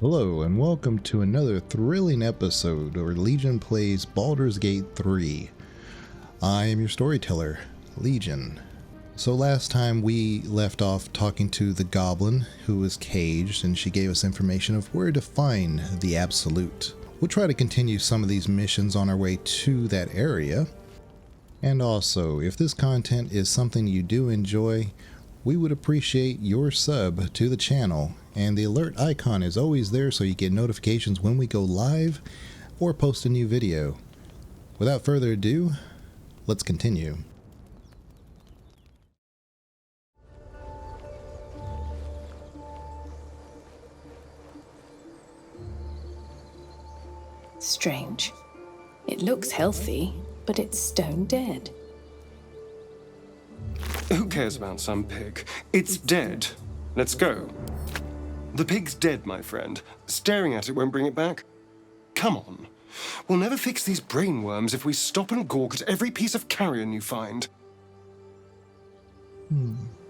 Hello and welcome to another thrilling episode where Legion plays Baldur's Gate 3. I am your storyteller, Legion. So last time we left off talking to the goblin who was caged, and she gave us information of where to find the Absolute. We'll try to continue some of these missions on our way to that area. And also, if this content is something you do enjoy, we would appreciate your sub to the channel, and the alert icon is always there so you get notifications when we go live or post a new video. Without further ado, let's continue. Strange. It looks healthy, but it's stone dead. Who cares about some pig? It's dead. Let's go. The pig's dead, my friend. Staring at it won't bring it back. Come on. We'll never fix these brain worms if we stop and gawk at every piece of carrion you find.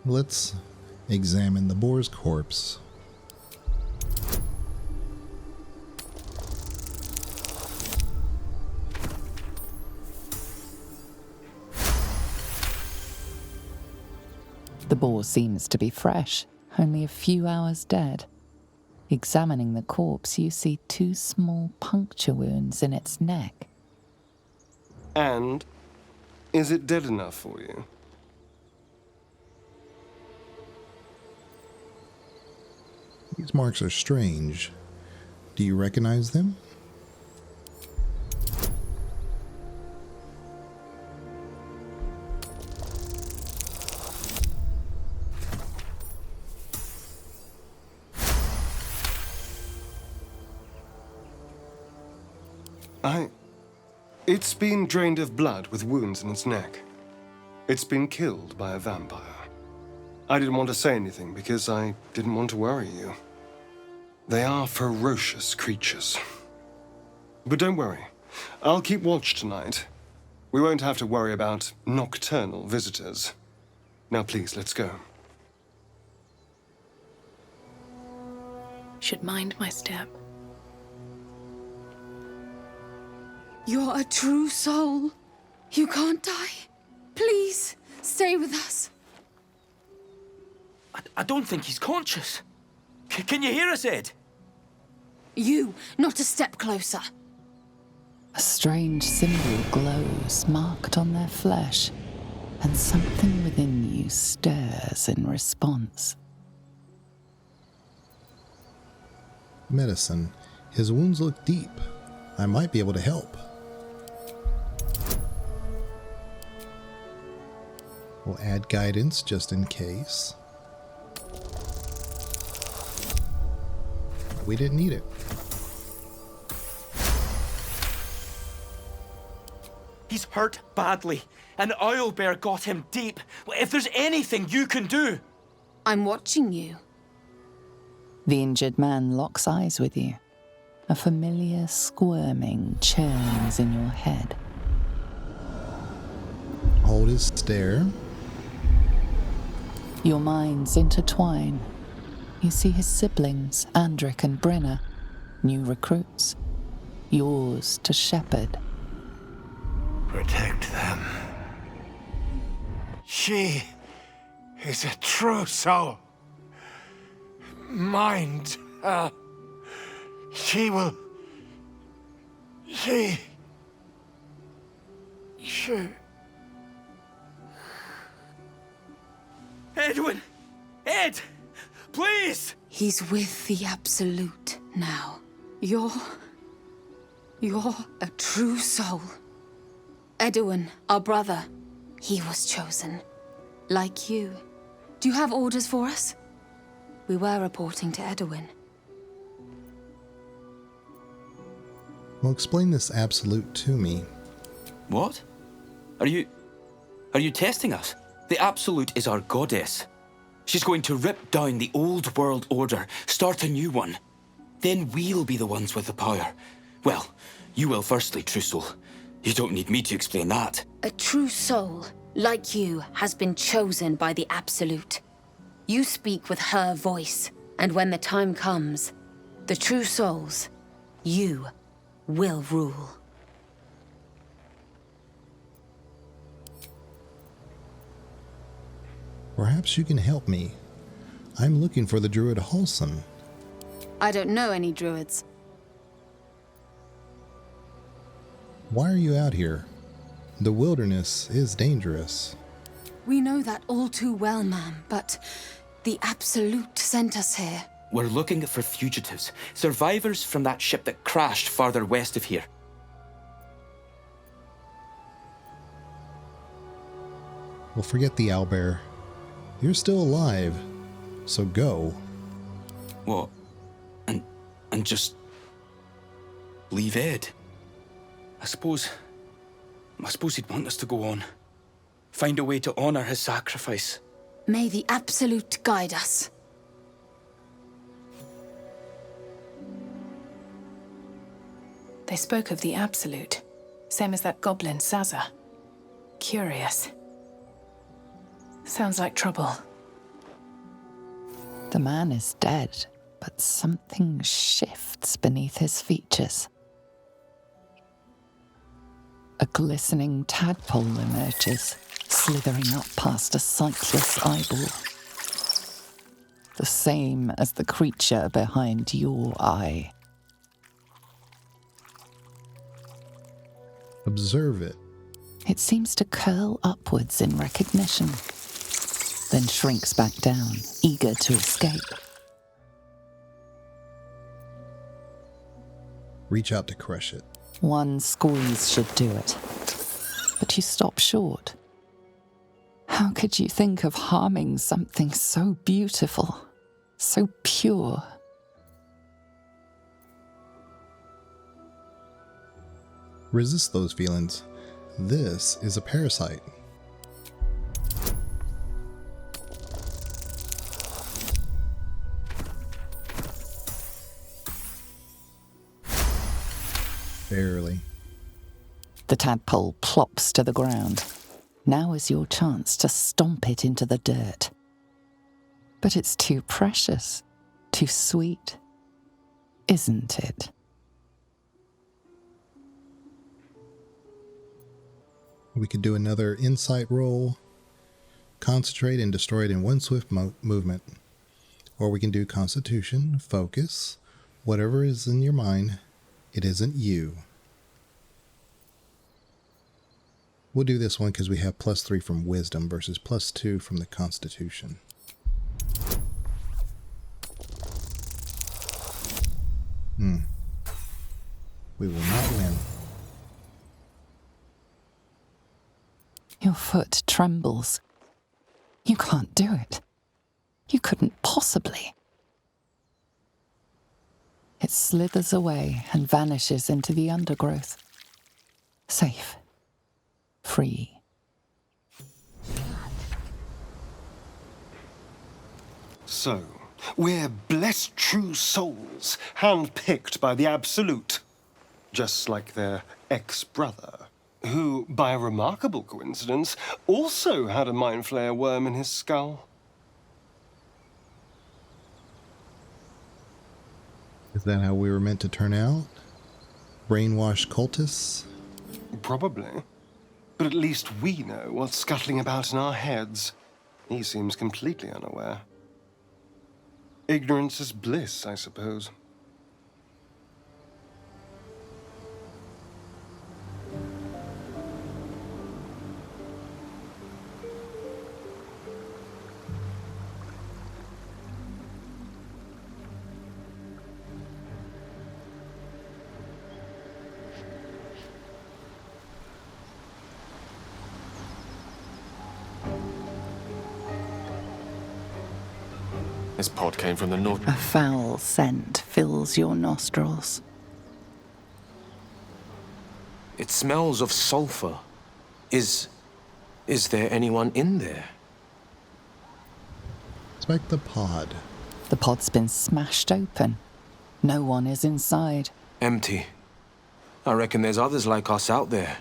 Let's examine the boar's corpse. The boar seems to be fresh, only a few hours dead. Examining the corpse, you see 2 small puncture wounds in its neck. And is it dead enough for you? These marks are strange. Do you recognize them? It's been drained of blood with wounds in its neck. It's been killed by a vampire. I didn't want to say anything because I didn't want to worry you. They are ferocious creatures. But don't worry. I'll keep watch tonight. We won't have to worry about nocturnal visitors. Now please, let's go. Should mind my step. You're a true soul. You can't die. Please, stay with us. I don't think he's conscious. Can you hear us, Ed? You, not a step closer. A strange symbol glows, marked on their flesh, and something within you stirs in response. Medicine. His wounds look deep. I might be able to help. We'll add guidance just in case. We didn't need it. He's hurt badly. An owlbear got him deep. If there's anything you can do... I'm watching you. The injured man locks eyes with you. A familiar squirming churns in your head. Hold his stare. Your minds intertwine. You see his siblings, Andric and Brenna, new recruits. Yours to shepherd. Protect them. She is a true soul. Mind her. She will... She... Edwin! Ed! Please! He's with the Absolute now. You're a true soul. Edwin, our brother, he was chosen. Like you. Do you have orders for us? We were reporting to Edwin. Well, explain this Absolute to me. What? Are you testing us? The Absolute is our goddess. She's going to rip down the old world order, start a new one. Then we'll be the ones with the power. Well, you will firstly, true soul. You don't need me to explain that. A true soul, like you, has been chosen by the Absolute. You speak with her voice, and when the time comes, The true souls, you will rule. Perhaps you can help me. I'm looking for the Druid Halson. I don't know any druids. Why are you out here? The wilderness is dangerous. We know that all too well, ma'am, but the Absolute sent us here. We're looking for fugitives, survivors from that ship that crashed farther west of here. Well, forget the owlbear. You're still alive, so go. What? And just leave Ed? I suppose he'd want us to go on. Find a way to honor his sacrifice. May the Absolute guide us. They spoke of the Absolute, same as that goblin Sazza. Curious. Sounds like trouble. The man is dead, but something shifts beneath his features. A glistening tadpole emerges, slithering up past a sightless eyeball. The same as the creature behind your eye. Observe it. It seems to curl upwards in recognition, then shrinks back down, eager to escape. Reach out to crush it. One squeeze should do it, but you stop short. How could you think of harming something so beautiful, so pure? Resist those feelings. This is a parasite. Barely. The tadpole plops to the ground. Now is your chance to stomp it into the dirt. But it's too precious, too sweet, isn't it? We could do another insight roll, concentrate and destroy it in one swift movement. Or we can do constitution, focus, whatever is in your mind. It isn't you. We'll do this one because we have +3 from wisdom versus +2 from the constitution. We will not win. Your foot trembles. You can't do it. You couldn't possibly. It slithers away and vanishes into the undergrowth. Safe. Free. So, we're blessed true souls, handpicked by the Absolute. Just like their ex-brother, who, by a remarkable coincidence, also had a mind flayer worm in his skull. Is that how we were meant to turn out? Brainwashed cultists? Probably. But at least we know what's scuttling about in our heads. He seems completely unaware. Ignorance is bliss, I suppose. This pod came from the north. A foul scent fills your nostrils. It smells of sulfur. Is there anyone in there? Inspect the pod. The pod's been smashed open. No one is inside. Empty. I reckon there's others like us out there.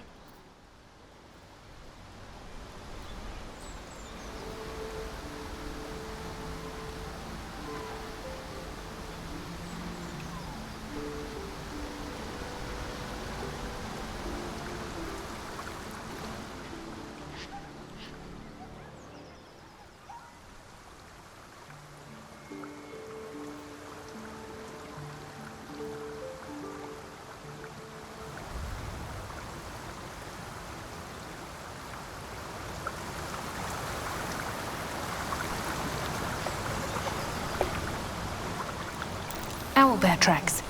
Owlbear tracks.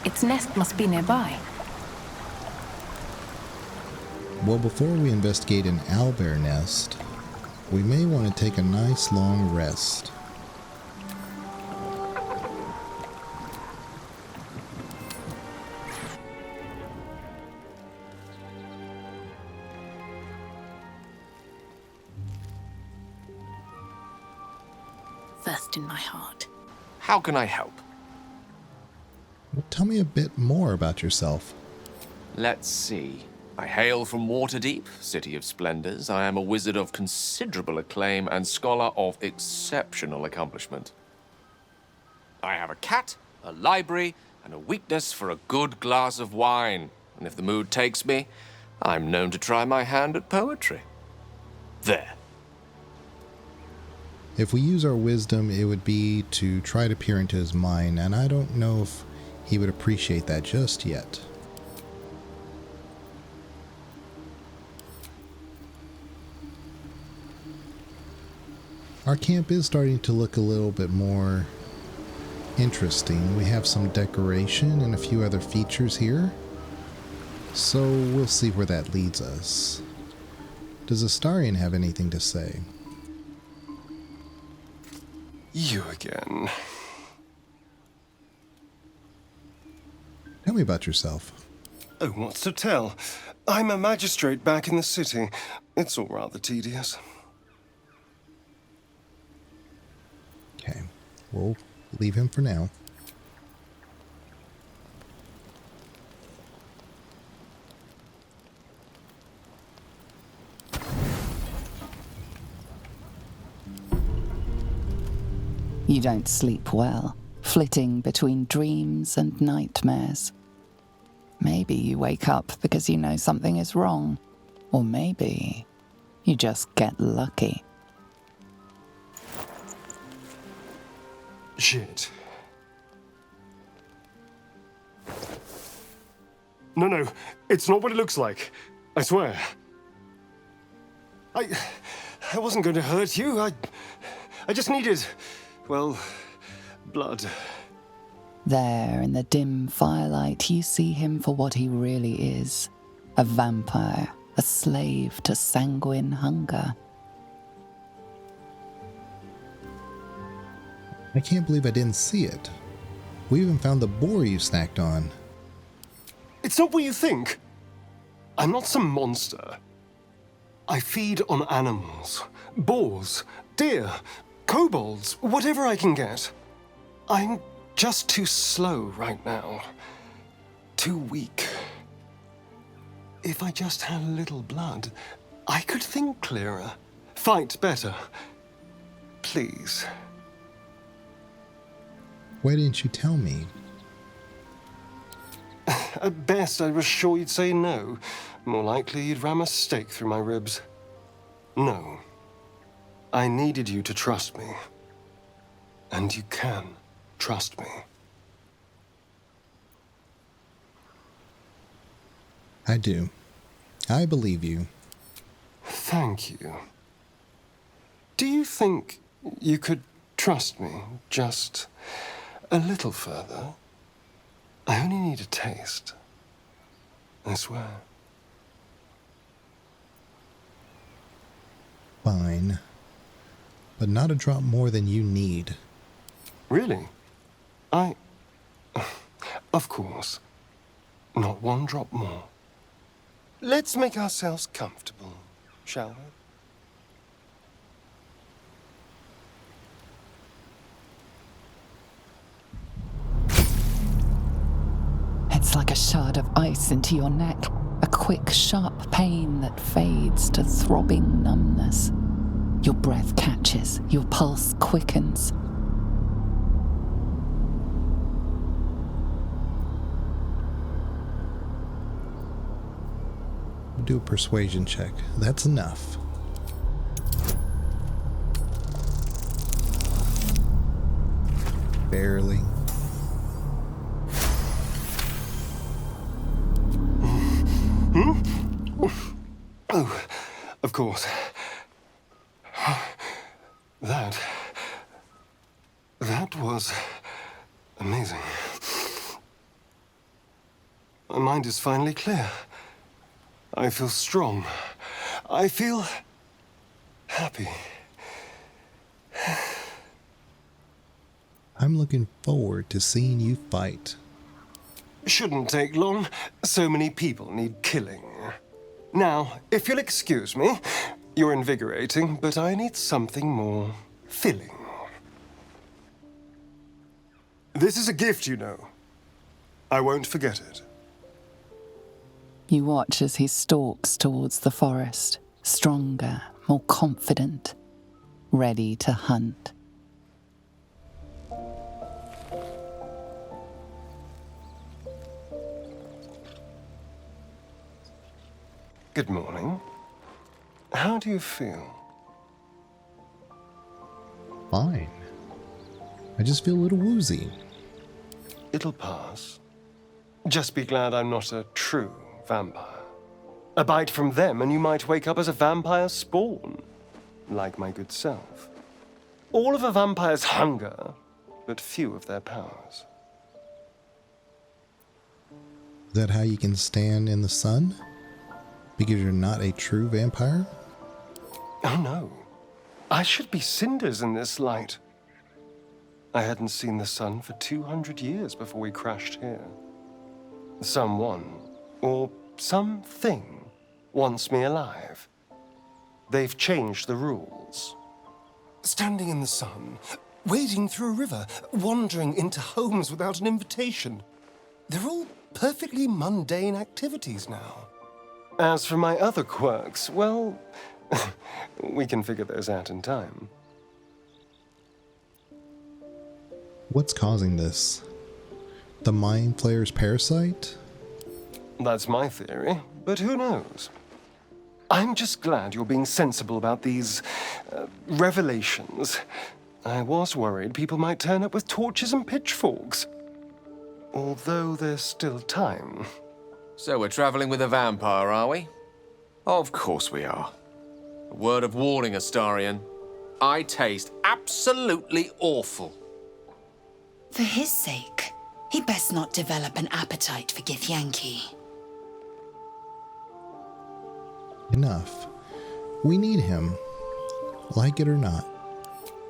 Its nest must be nearby. Well, before we investigate an owlbear nest, we may want to take a nice long rest. Thirst in my heart. How can I help? Well, tell me a bit more about yourself. Let's see. I hail from Waterdeep, City of Splendors. I am a wizard of considerable acclaim and scholar of exceptional accomplishment. I have a cat, a library, and a weakness for a good glass of wine. And if the mood takes me, I'm known to try my hand at poetry. There. If we use our wisdom, it would be to try to peer into his mind, and I don't know if he would appreciate that just yet. Our camp is starting to look a little bit more interesting. We have some decoration and a few other features here, so we'll see where that leads us. Does Astarion have anything to say? You again. Tell me about yourself. Oh, what's to tell? I'm a magistrate back in the city. It's all rather tedious. Okay, we'll leave him for now. You don't sleep well, flitting between dreams and nightmares. Maybe you wake up because you know something is wrong, or maybe you just get lucky. Shit. No, it's not what it looks like. I swear. I wasn't going to hurt you. I just needed, well, blood. There, in the dim firelight, you see him for what he really is. A vampire, a slave to sanguine hunger. I can't believe I didn't see it. We even found the boar you snacked on. It's not what you think. I'm not some monster. I feed on animals. Boars, deer, kobolds, whatever I can get. I'm just too slow right now. Too weak. If I just had a little blood, I could think clearer, fight better. Please. Why didn't you tell me? At best, I was sure you'd say no. More likely, you'd ram a stake through my ribs. No. I needed you to trust me. And you can trust me. I do. I believe you. Thank you. Do you think you could trust me just a little further? I only need a taste. I swear. Fine. But not a drop more than you need. Really? Of course. Not one drop more. Let's make ourselves comfortable, shall we? It's like a shard of ice into your neck, a quick, sharp pain that fades to throbbing numbness. Your breath catches, your pulse quickens. Do a persuasion check. That's enough. Barely. Oh, of course. That was amazing. My mind is finally clear. I feel strong. I feel happy. I'm looking forward to seeing you fight. Shouldn't take long. So many people need killing. Now, if you'll excuse me, you're invigorating, but I need something more filling. This is a gift, you know. I won't forget it. You watch as he stalks towards the forest, stronger, more confident, ready to hunt. Good morning. How do you feel? Fine. I just feel a little woozy. It'll pass. Just be glad I'm not a true vampire. A bite from them and you might wake up as a vampire spawn, like my good self. All of a vampire's hunger, but few of their powers. Is that how you can stand in the sun? Because you're not a true vampire? Oh no. I should be cinders in this light. I hadn't seen the sun for 200 years before we crashed here. Someone, or something, wants me alive. They've changed the rules. Standing in the sun, wading through a river, wandering into homes without an invitation. They're all perfectly mundane activities now. As for my other quirks, well, we can figure those out in time. What's causing this? The Mind Flayer's parasite? That's my theory, but who knows? I'm just glad you're being sensible about these revelations. I was worried people might turn up with torches and pitchforks. Although there's still time. So we're traveling with a vampire, are we? Of course we are. A word of warning, Astarion. I taste absolutely awful. For his sake, he best not develop an appetite for Githyanki. Enough. We need him. Like it or not.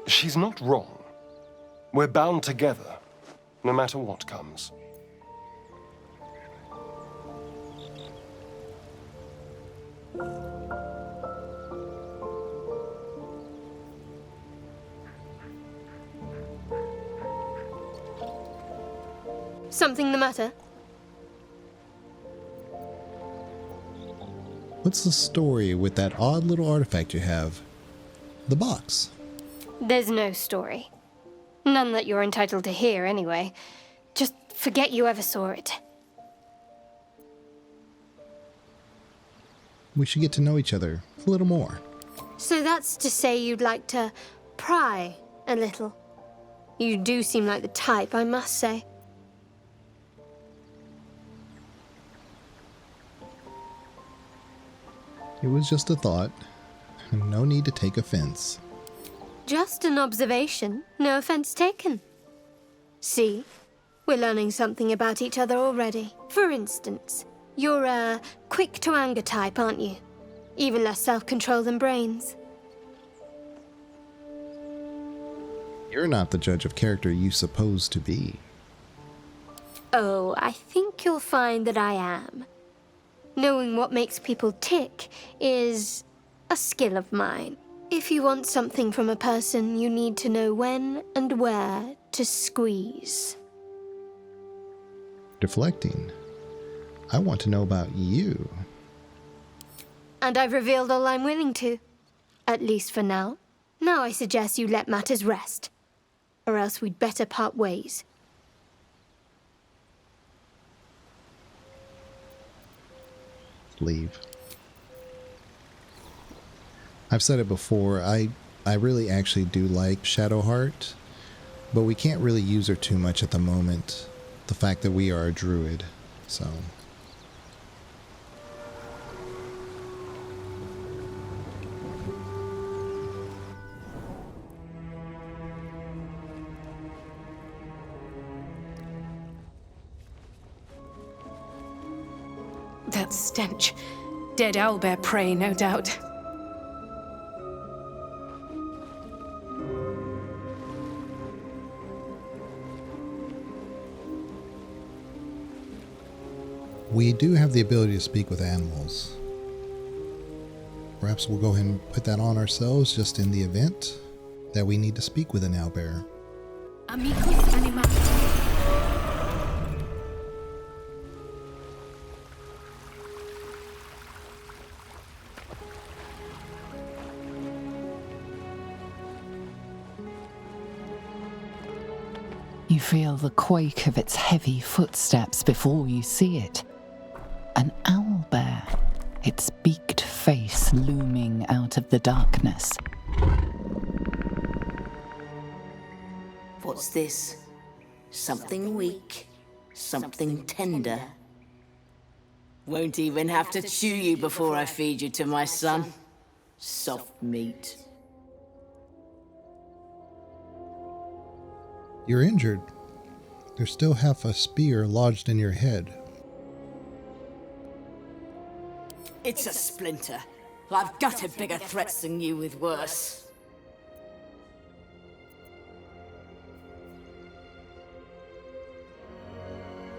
She's not wrong. We're bound together, no matter what comes. Something the matter? What's the story with that odd little artifact you have? The box. There's no story. None that you're entitled to hear, anyway. Just forget you ever saw it. We should get to know each other a little more. So that's to say you'd like to pry a little. You do seem like the type, I must say. It was just a thought. No need to take offense. Just an observation, no offense taken. See, we're learning something about each other already. For instance, you're a quick-to-anger type, aren't you? Even less self-control than brains. You're not the judge of character you suppose to be. Oh, I think you'll find that I am. Knowing what makes people tick is a skill of mine. If you want something from a person, you need to know when and where to squeeze. Deflecting. I want to know about you. And I've revealed all I'm willing to. At least for now. Now I suggest you let matters rest. Or else we'd better part ways. Leave. I've said it before, I really actually do like Shadowheart, but we can't really use her too much at the moment. The fact that we are a druid, so... That stench. Dead owlbear prey, no doubt. We do have the ability to speak with animals. Perhaps we'll go ahead and put that on ourselves just in the event that we need to speak with an owlbear. Amicus animalis. You feel the quake of its heavy footsteps before you see it. An owlbear, its beaked face looming out of the darkness. What's this? Something weak, something tender. Won't even have to chew you before I feed you to my son. Soft meat. You're injured. There's still half a spear lodged in your head. It's a splinter. I've gutted bigger threats than you with worse.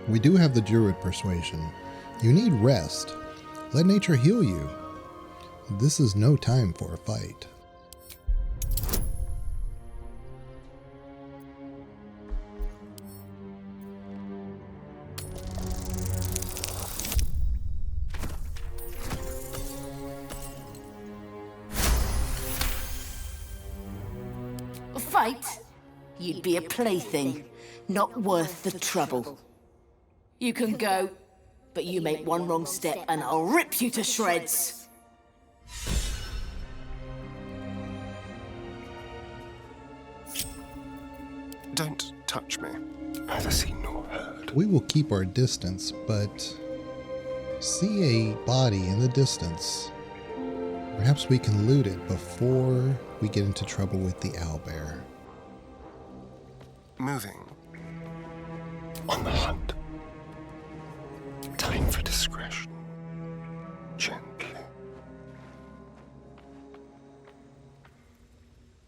We do have the Druid persuasion. You need rest. Let nature heal you. This is no time for a fight. Fight? You'd be a plaything, not worth the trouble. You can go, but you make one wrong step and I'll rip you to shreds. Don't touch me. Neither seen nor heard. We will keep our distance, but see a body in the distance. Perhaps we can loot it before we get into trouble with the owlbear. Moving. On the hunt. Time for discretion. Gently.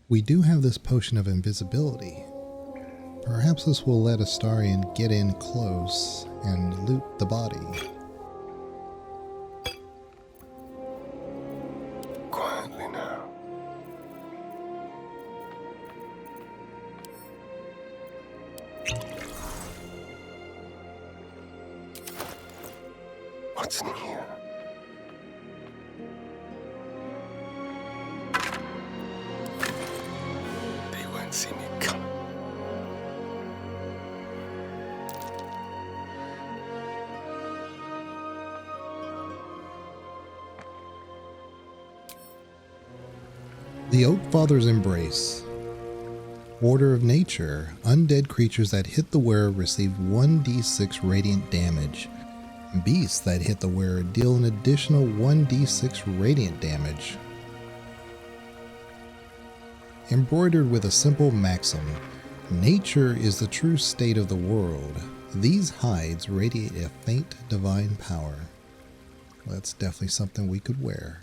We do have this potion of invisibility. Perhaps this will let Astarion get in close and loot the body. Quietly now. What's in here? They won't see me come. The Oak Father's Embrace. Order of Nature. Undead creatures that hit the wearer receive 1d6 radiant damage. Beasts that hit the wearer deal an additional 1d6 radiant damage. Embroidered with a simple maxim, nature is the true state of the world. These hides radiate a faint divine power. Well, that's definitely something we could wear.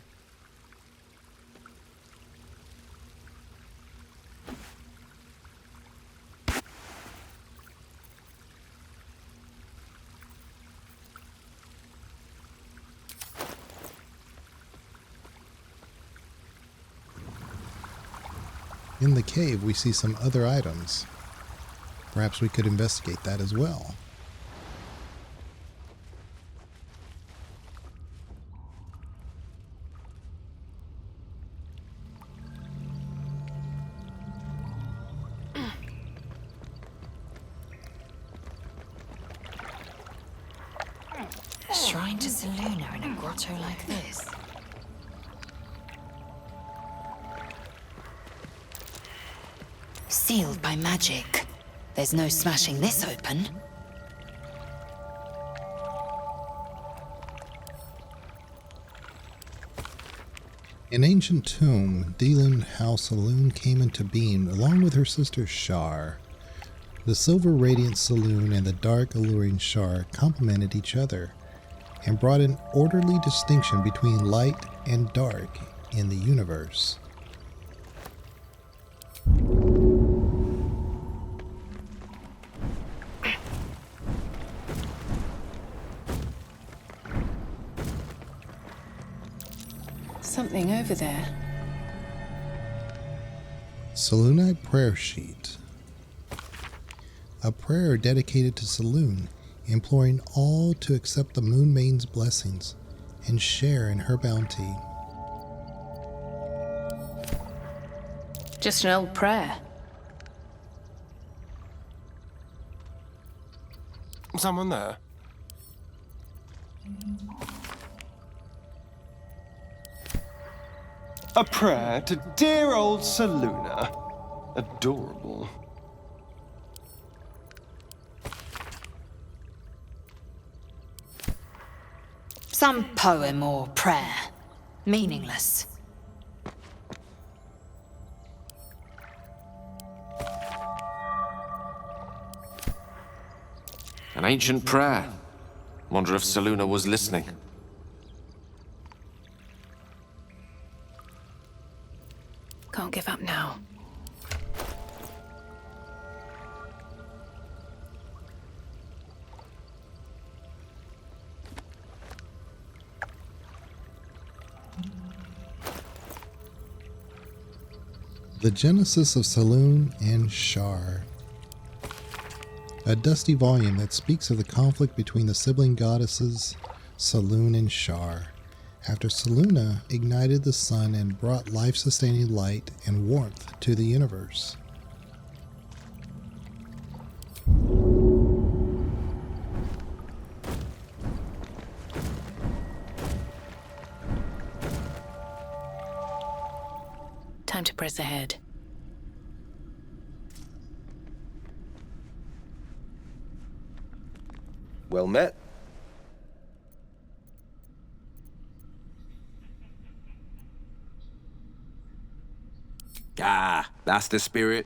In the cave, we see some other items. Perhaps we could investigate that as well. A shrine to Seluna in a grotto like this. Sealed by magic. There's no smashing this open. In ancient tomb, Delan House Saloon came into being along with her sister Shar. The silver radiant saloon and the dark alluring Shar complemented each other. and brought an orderly distinction between light and dark in the universe. Something over there. Selûnite Prayer Sheet. A prayer dedicated to Selûne, imploring all to accept the Moon Maiden's blessings and share in her bounty. Just an old prayer. Someone there? A prayer to dear old Selûne. Adorable. Some poem or prayer. Meaningless. An ancient prayer. Wonder if Selûne was listening. Can't give up now. The Genesis of Selûne and Shar. A dusty volume that speaks of the conflict between the sibling goddesses Selûne and Shar, after Selûne ignited the sun and brought life-sustaining light and warmth to the universe. Time to press ahead. Well met. Ah, that's the spirit.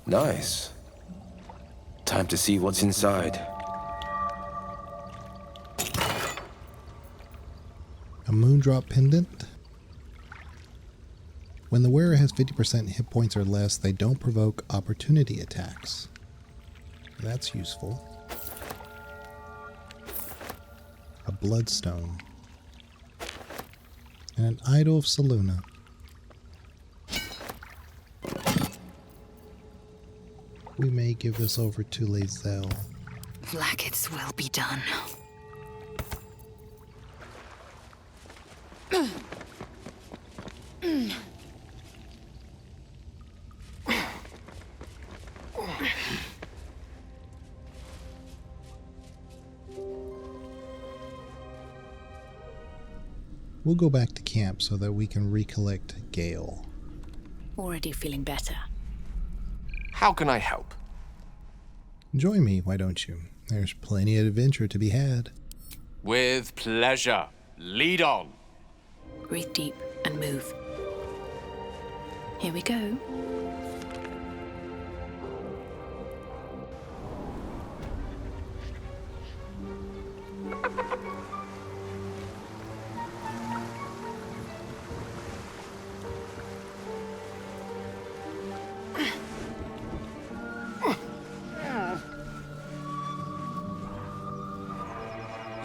Nice. Time to see what's inside. A Moondrop Pendant. When the wearer has 50% hit points or less, they don't provoke opportunity attacks. That's useful. A Bloodstone. And an Idol of Selûne. We may give this over to Lae'zel. Vlaakith's will be done. We'll go back to camp so that we can recollect Gale. Already feeling better. How can I help? Join me, why don't you? There's plenty of adventure to be had. With pleasure. Lead on. Breathe deep and move. Here we go.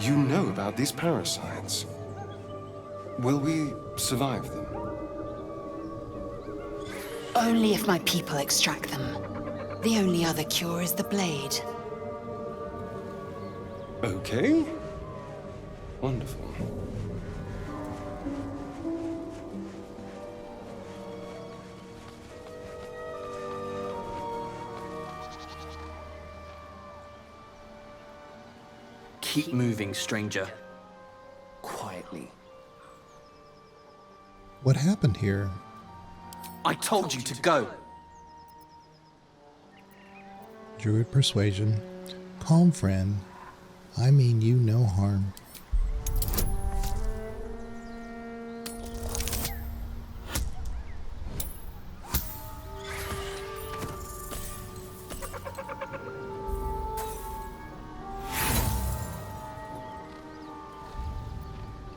You know about these parasites. Will we survive them? Only if my people extract them. The only other cure is the blade. Okay. Wonderful. Keep moving, stranger. Quietly. What happened here? I told you to go. Druid Persuasion. Calm, friend. I mean you no harm.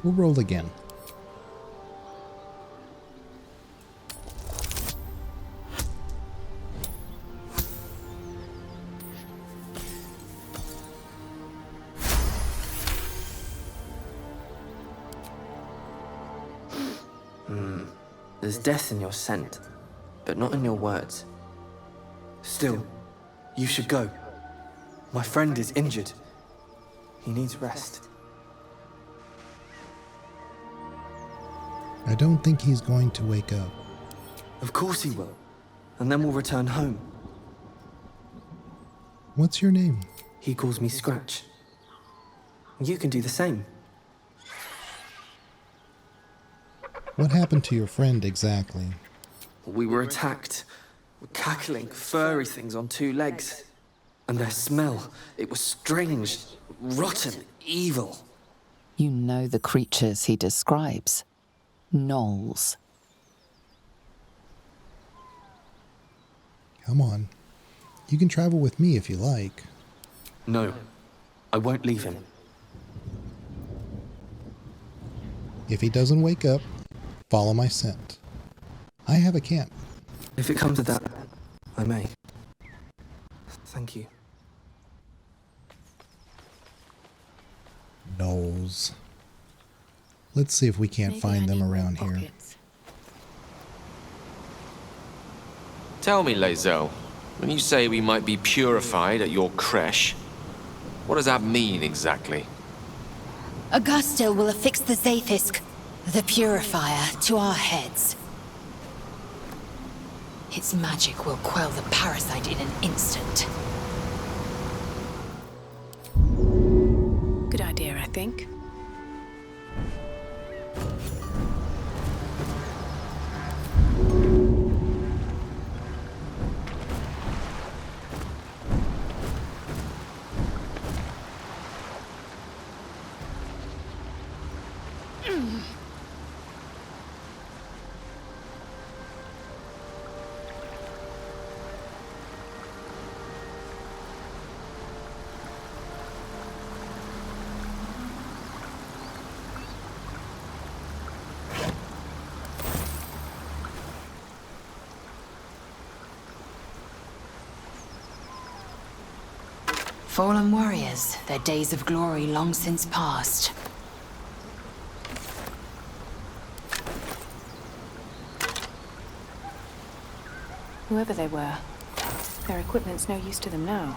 We'll roll again. There's death in your scent, but not in your words. Still, you should go. My friend is injured. He needs rest. I don't think he's going to wake up. Of course he will. And then we'll return home. What's your name? He calls me Scratch. You can do the same. What happened to your friend exactly? We were attacked. Cackling, furry things on two legs. And their smell, it was strange, rotten, evil. You know the creatures he describes. Gnolls. Come on. You can travel with me if you like. No, I won't leave him. If he doesn't wake up, follow my scent. I have a camp. If it comes to that, I may. Thank you. Gnolls. Let's see if we can't find them around here. Tell me, Lae'zel, when you say we might be purified at your creche, what does that mean exactly? Augustil will affix the Zaithisk, the purifier, to our heads. Its magic will quell the parasite in an instant. Good idea, I think. Fallen warriors, their days of glory long since past. Whoever they were, their equipment's no use to them now.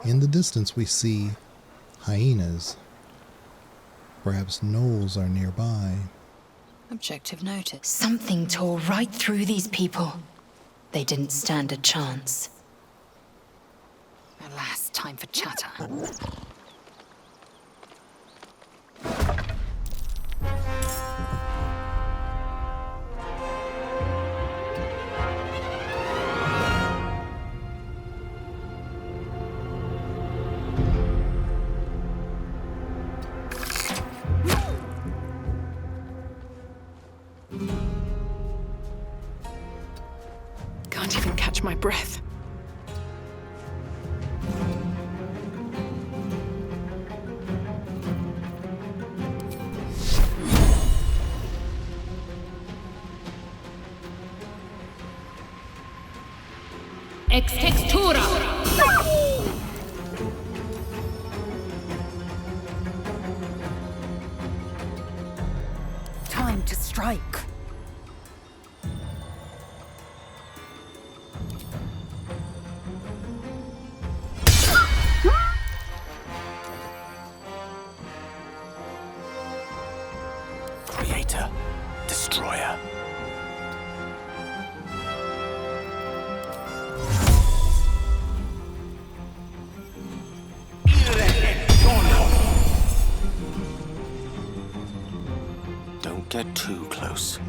In the distance we see hyenas. Perhaps gnolls are nearby. Objective notice. Something tore right through these people. They didn't stand a chance. Alas, time for chatter. Can't even catch my breath. Ex textura! Time to strike. Creator, destroyer. Don't get too close.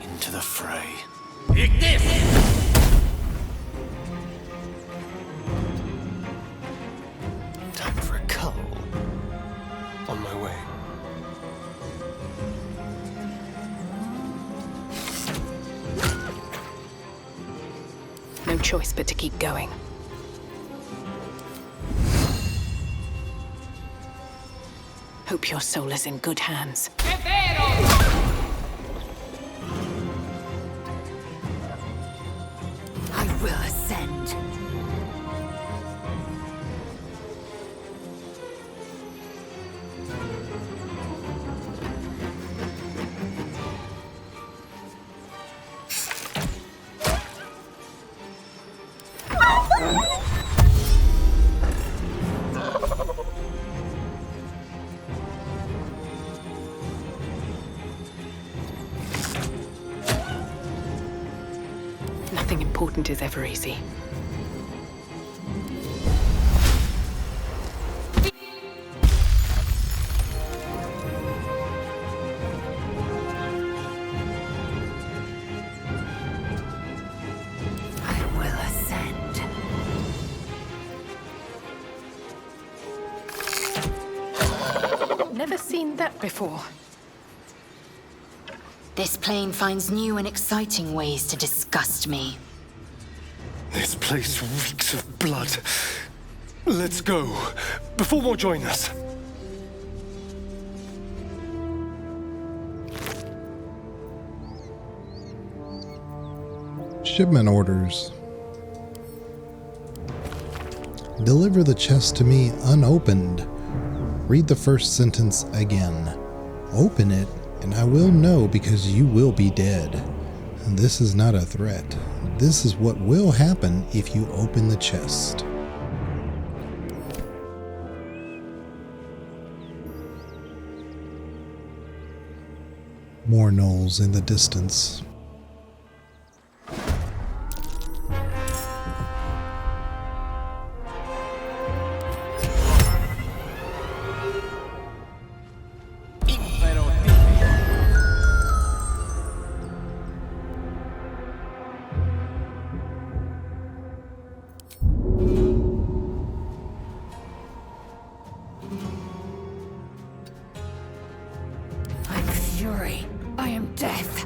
Into the fray. choice but to keep going. Hope your soul is in good hands. I will ascend. Nothing important is ever easy. I will ascend. Never seen that before. This plane finds new and exciting ways to disgust me. This place reeks of blood. Let's go, before more join us. Shipment orders. Deliver the chest to me unopened. Read the first sentence again. Open it, and I will know because you will be dead. This is not a threat. This is what will happen if you open the chest. More gnolls in the distance. I'm fury. I am death.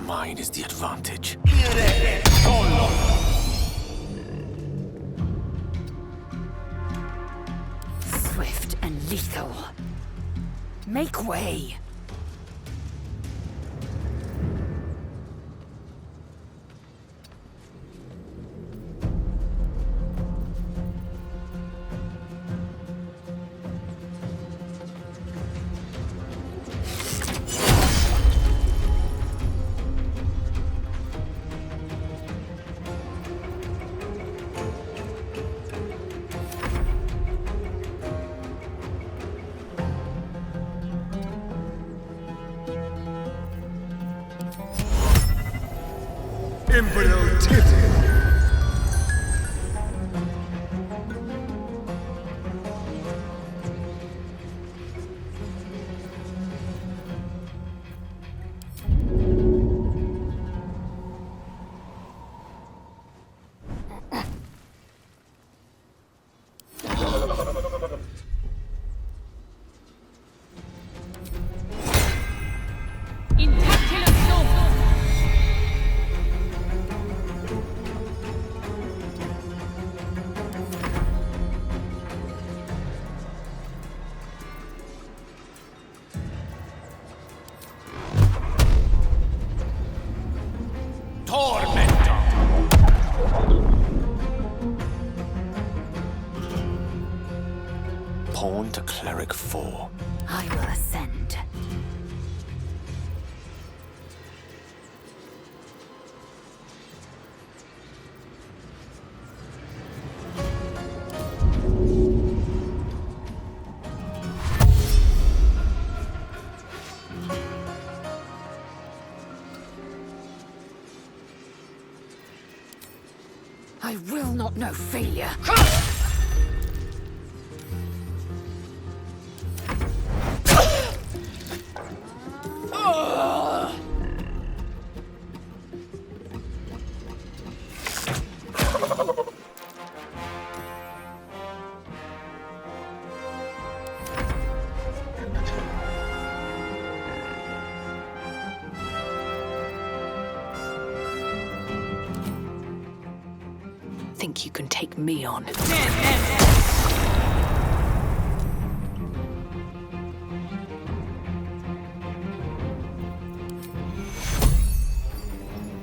Mine is the advantage. Swift and lethal. Make way. Emperor Titty. want a cleric for? I will ascend. I will not know failure. Think you can take me on?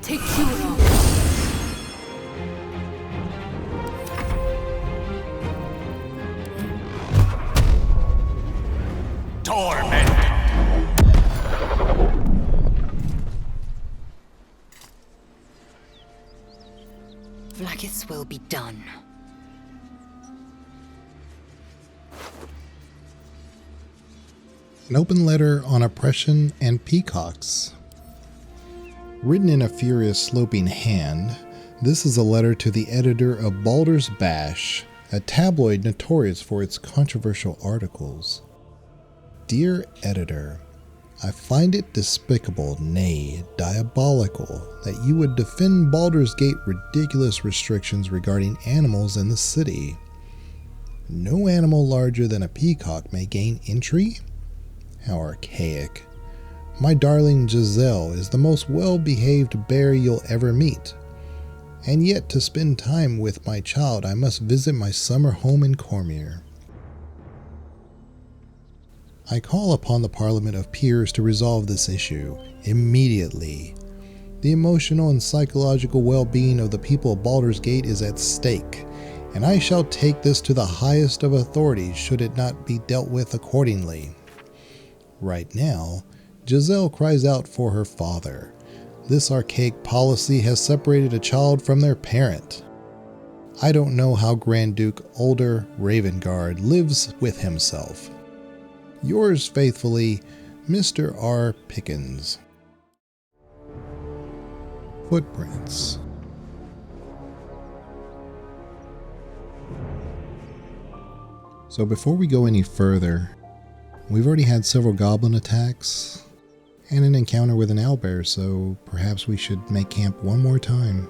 Take Huron. Torment! Vlaakith's will be done. An open letter on oppression and peacocks. Written in a furious sloping hand, this is a letter to the editor of Baldur's Bash, a tabloid notorious for its controversial articles. Dear editor, I find it despicable, nay, diabolical, that you would defend Baldur's Gate ridiculous restrictions regarding animals in the city. No animal larger than a peacock may gain entry? How archaic. My darling Giselle is the most well-behaved bear you'll ever meet. And yet to spend time with my child I must visit my summer home in Cormyr. I call upon the Parliament of Peers to resolve this issue immediately. The emotional and psychological well-being of the people of Baldur's Gate is at stake, and I shall take this to the highest of authorities should it not be dealt with accordingly. Right now, Giselle cries out for her father. This archaic policy has separated a child from their parent. I don't know how Grand Duke Older Ravengard lives with himself. Yours faithfully, Mr. R. Pickens. Footprints. So before we go any further, we've already had several goblin attacks and an encounter with an owlbear, so perhaps we should make camp one more time.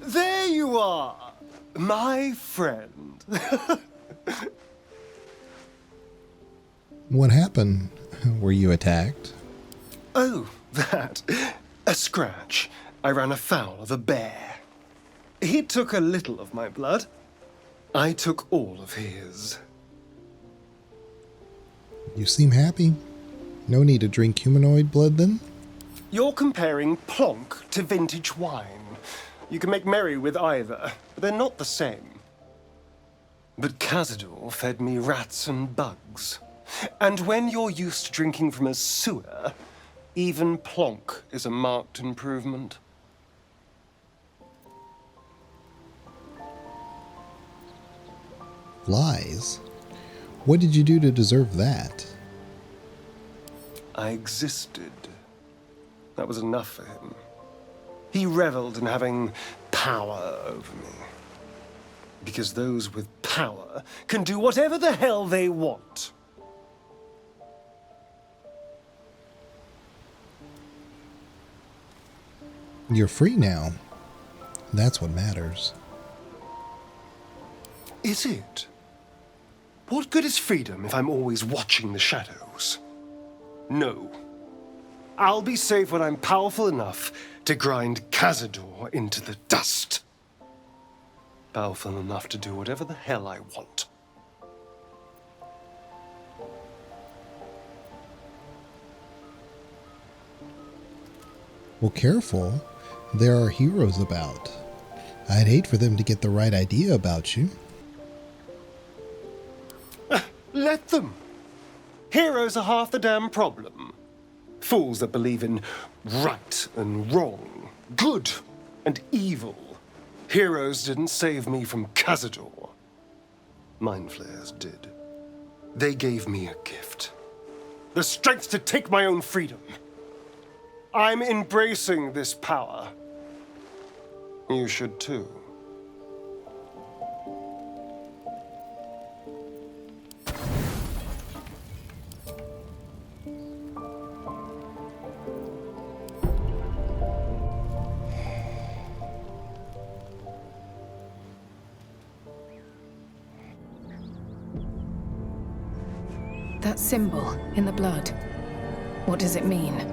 There you are, my friend. What happened? Were you attacked? Oh, that. A scratch. I ran afoul of a bear. He took a little of my blood. I took all of his. You seem happy. No need to drink humanoid blood then? You're comparing plonk to vintage wine. You can make merry with either, but they're not the same. But Cazador fed me rats and bugs. And when you're used to drinking from a sewer, even plonk is a marked improvement. Lies? What did you do to deserve that? I existed. That was enough for him. He reveled in having power over me. Because those with power can do whatever the hell they want. You're free now. That's what matters. Is it? What good is freedom if I'm always watching the shadows? No. I'll be safe when I'm powerful enough to grind Cazador into the dust. Powerful enough to do whatever the hell I want. Well, careful. There are heroes about. I'd hate for them to get the right idea about you. Let them. Heroes are half the damn problem. Fools that believe in right and wrong, good and evil. Heroes didn't save me from Cazador. Mind flayers did. They gave me a gift. The strength to take my own freedom. I'm embracing this power. You should too. That symbol in the blood, what does it mean?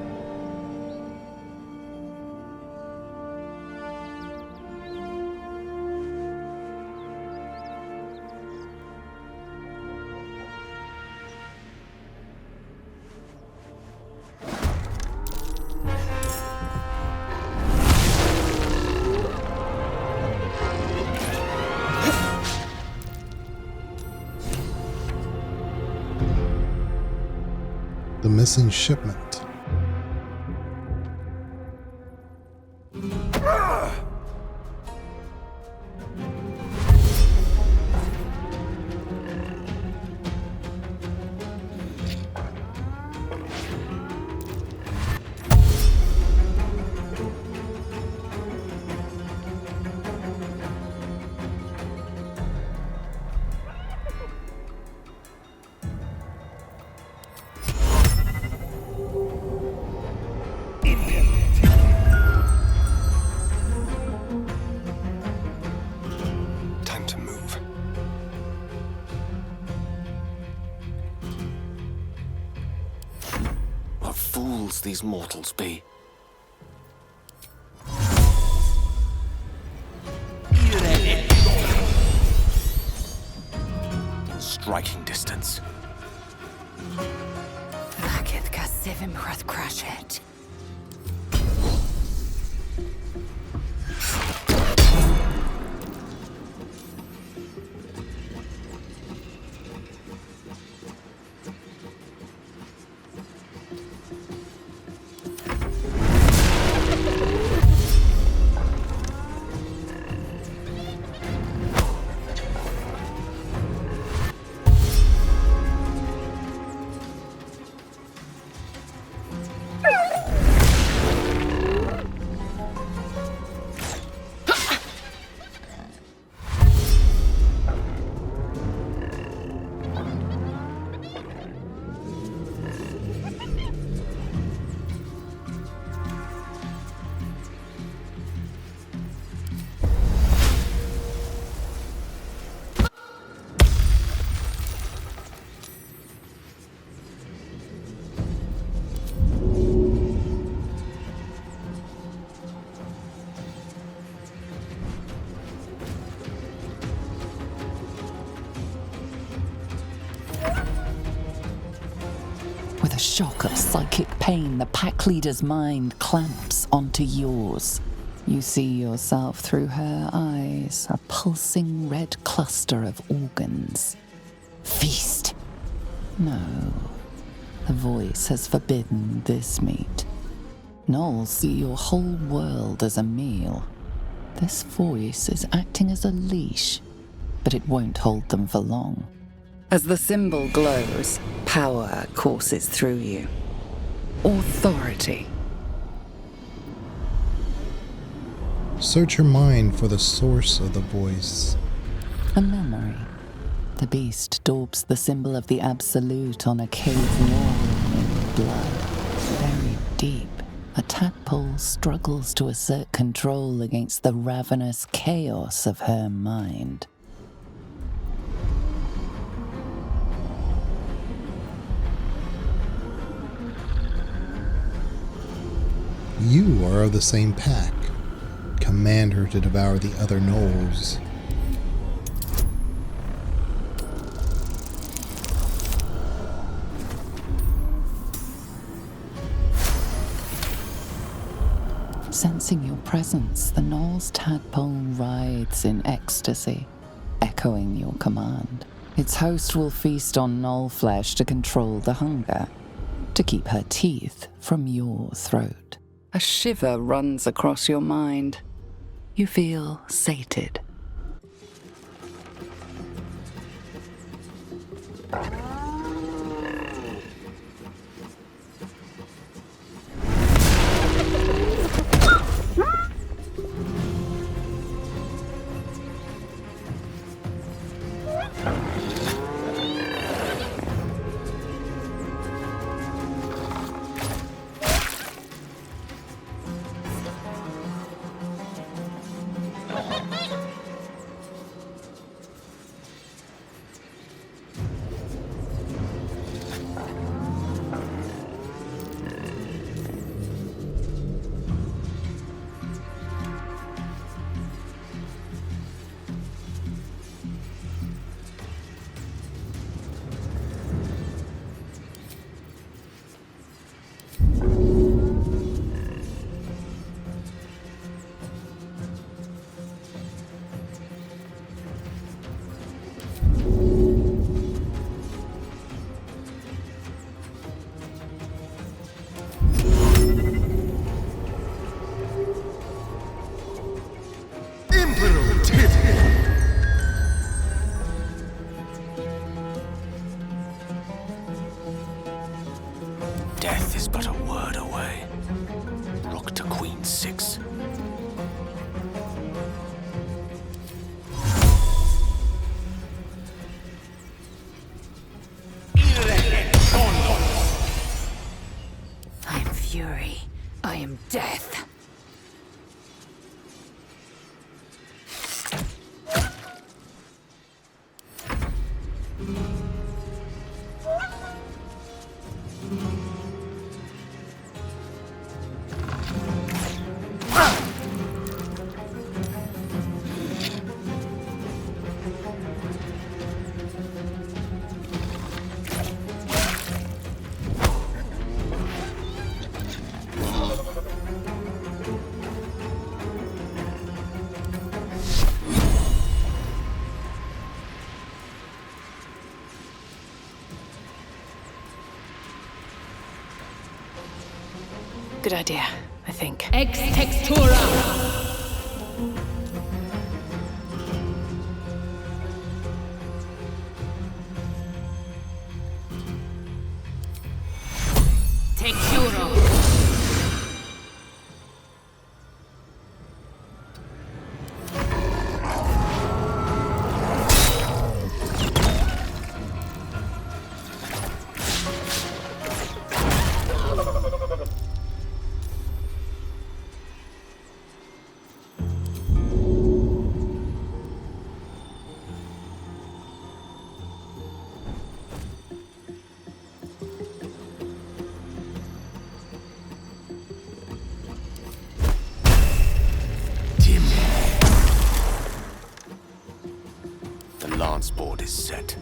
The missing shipment. Time to move. What fools these mortals be. Striking distance. Vakith Kasivim Krashet. With a shock of psychic pain, the pack leader's mind clamps onto yours. You see yourself through her eyes, a pulsing red cluster of organs. Feast. No, the voice has forbidden this meat. Gnolls see your whole world as a meal. This voice is acting as a leash, but it won't hold them for long. As the symbol glows, power courses through you. Authority. Search your mind for the source of the voice. A memory. The beast daubs the symbol of the Absolute on a cave wall in blood. Very deep, a tadpole struggles to assert control against the ravenous chaos of her mind. You are of the same pack. Command her to devour the other gnolls. Sensing your presence, the Knoll's tadpole writhes in ecstasy, echoing your command. Its host will feast on Knoll flesh to control the hunger, to keep her teeth from your throat. A shiver runs across your mind. You feel sated. Death is but a word away. Rook to Queen 6. I am fury. I am death. Good idea, I think. Ex textura. The lance board is set.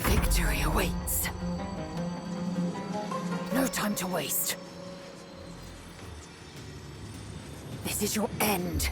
Victory awaits. No time to waste. This is your end.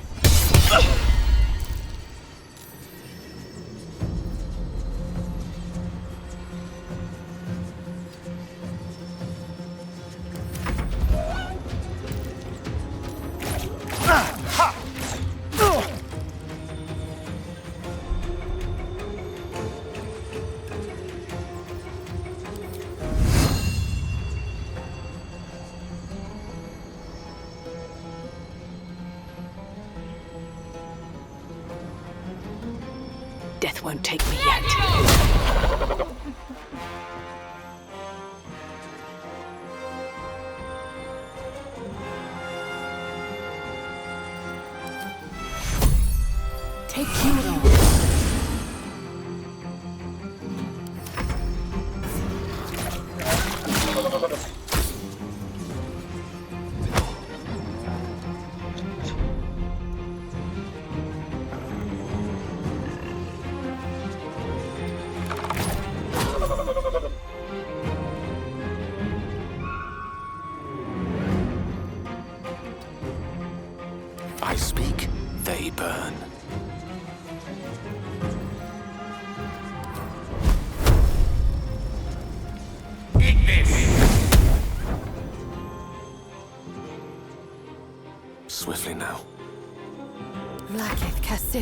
Death won't take me yet. Take Hero.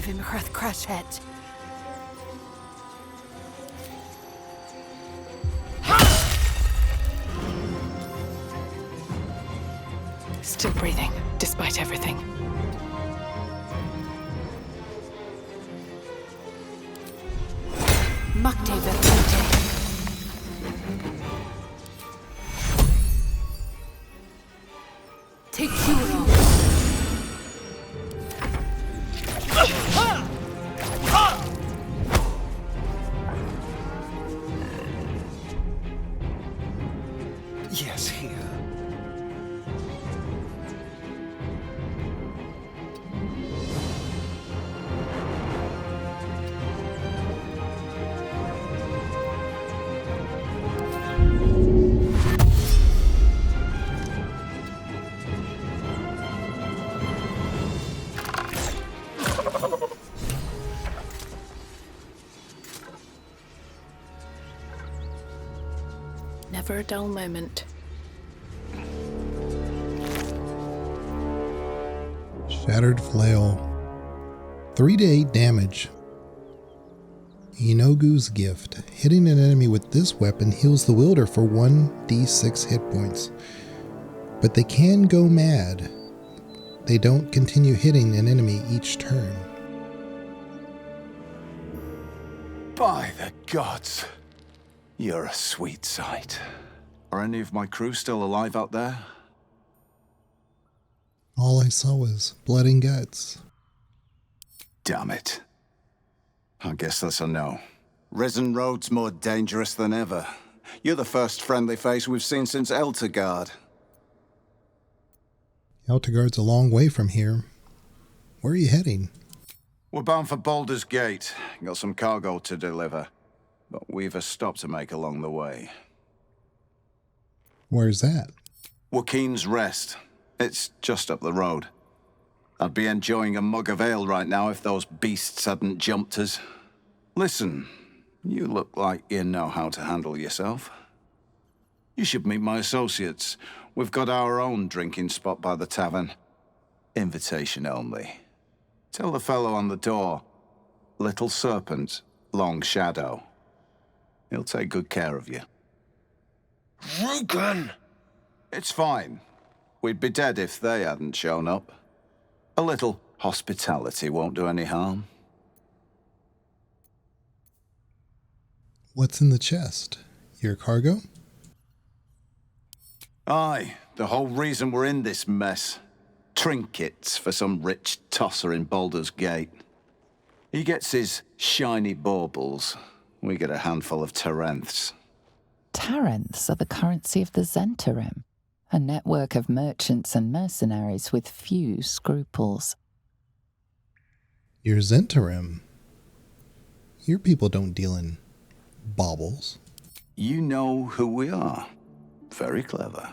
Sef im chrath crash het. Still breathing, despite everything. Makte verkante. Take Hero. Yes, here. Never a dull moment. Shattered Flail. 3 to 8 damage. Inogu's Gift. Hitting an enemy with this weapon heals the wielder for 1d6 hit points. But they can go mad. They don't continue hitting an enemy each turn. By the gods, you're a sweet sight. Are any of my crew still alive out there? All I saw was blood and guts. Damn it. I guess that's a no. Risen Road's more dangerous than ever. You're the first friendly face we've seen since Eltergard. Eltergard's a long way from here. Where are you heading? We're bound for Baldur's Gate. Got some cargo to deliver. But we've a stop to make along the way. Where's that? Joaquin's Rest. It's just up the road. I'd be enjoying a mug of ale right now if those beasts hadn't jumped us. Listen, you look like you know how to handle yourself. You should meet my associates. We've got our own drinking spot by the tavern. Invitation only. Tell the fellow on the door, Little Serpent, Long Shadow. He'll take good care of you. Rugen! It's fine. We'd be dead if they hadn't shown up. A little hospitality won't do any harm. What's in the chest? Your cargo? Aye, the whole reason we're in this mess. Trinkets for some rich tosser in Baldur's Gate. He gets his shiny baubles. We get a handful of Tarenths. Tarenths are the currency of the Zentarim, a network of merchants and mercenaries with few scruples. Your Zentarim? Your people don't deal in baubles. You know who we are. Very clever.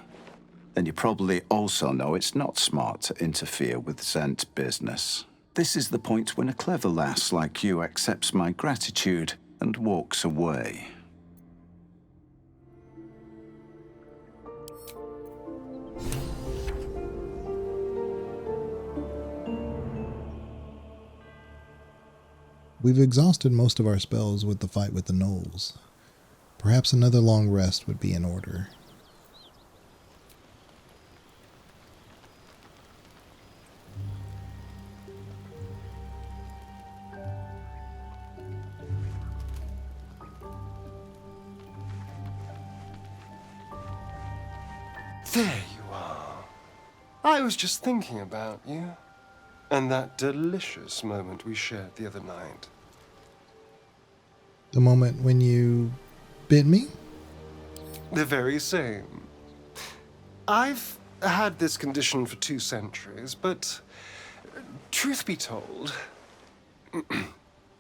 And you probably also know it's not smart to interfere with Zent business. This is the point when a clever lass like you accepts my gratitude and walks away. We've exhausted most of our spells with the fight with the gnolls. Perhaps another long rest would be in order. There you are. I was just thinking about you. And that delicious moment we shared the other night. The moment when you bit me? The very same. I've had this condition for 2 centuries, but truth be told,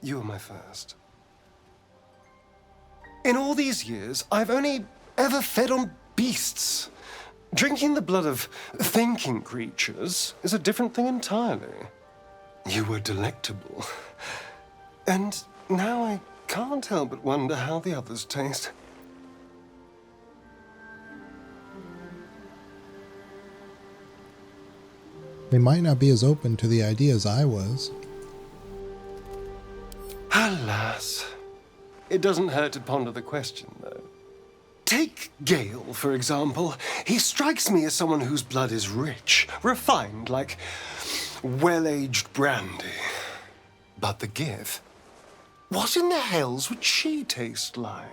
you were my first. In all these years, I've only ever fed on beasts. Drinking the blood of thinking creatures is a different thing entirely. You were delectable. And now I can't help but wonder how the others taste. They might not be as open to the idea as I was. Alas. It doesn't hurt to ponder the question, though. Take Gale, for example. He strikes me as someone whose blood is rich, refined, like well-aged brandy. But the Gith? What in the hells would she taste like?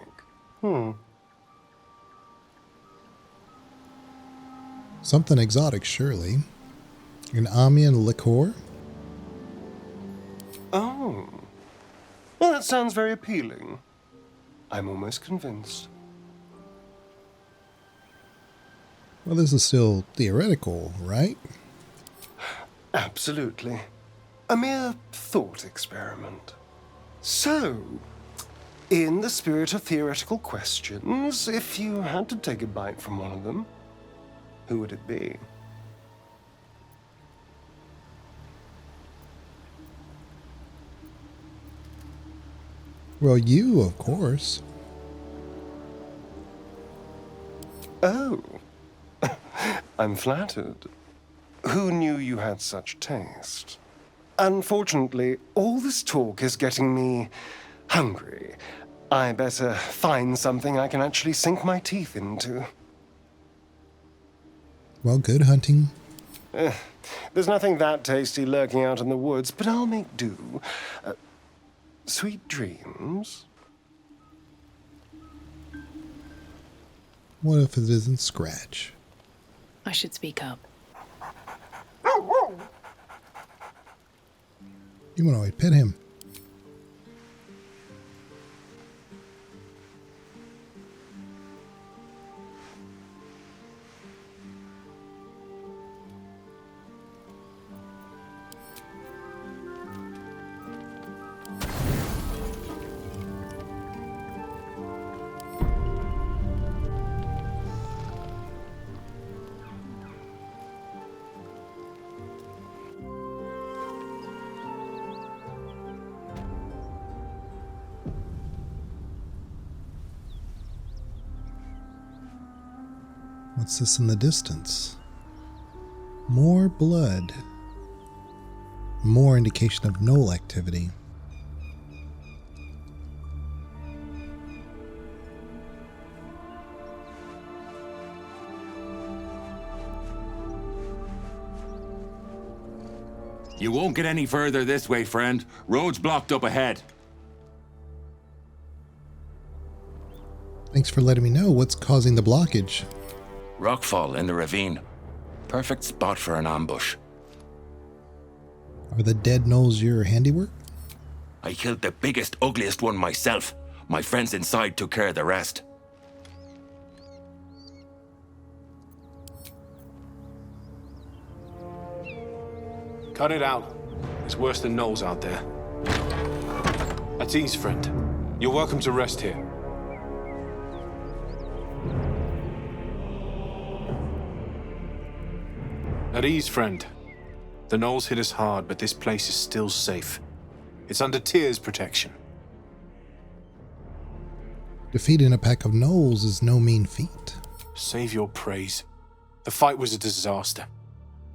Something exotic, surely. An Amian liqueur? Oh. Well, that sounds very appealing. I'm almost convinced. Well, this is still theoretical, right? Absolutely. A mere thought experiment. So, in the spirit of theoretical questions, if you had to take a bite from one of them, who would it be? Well, you, of course. Oh. I'm flattered. Who knew you had such taste? Unfortunately, all this talk is getting me hungry. I better find something I can actually sink my teeth into. Well, good hunting. There's nothing that tasty lurking out in the woods, but I'll make do. Sweet dreams. What if it isn't Scratch? I should speak up. You want to pet him. What's this in the distance? More blood. More indication of Knoll activity. You won't get any further this way, friend. Road's blocked up ahead. Thanks for letting me know what's causing the blockage. Rockfall in the ravine. Perfect spot for an ambush. Are the dead Knolls your handiwork? I killed the biggest, ugliest one myself. My friends inside took care of the rest. Cut it out. It's worse than Knolls out there. At ease, friend. You're welcome to rest here. At ease, friend. The Knolls hit us hard, but this place is still safe. It's under Tyr's protection. Defeating a pack of Knolls is no mean feat. Save your praise. The fight was a disaster.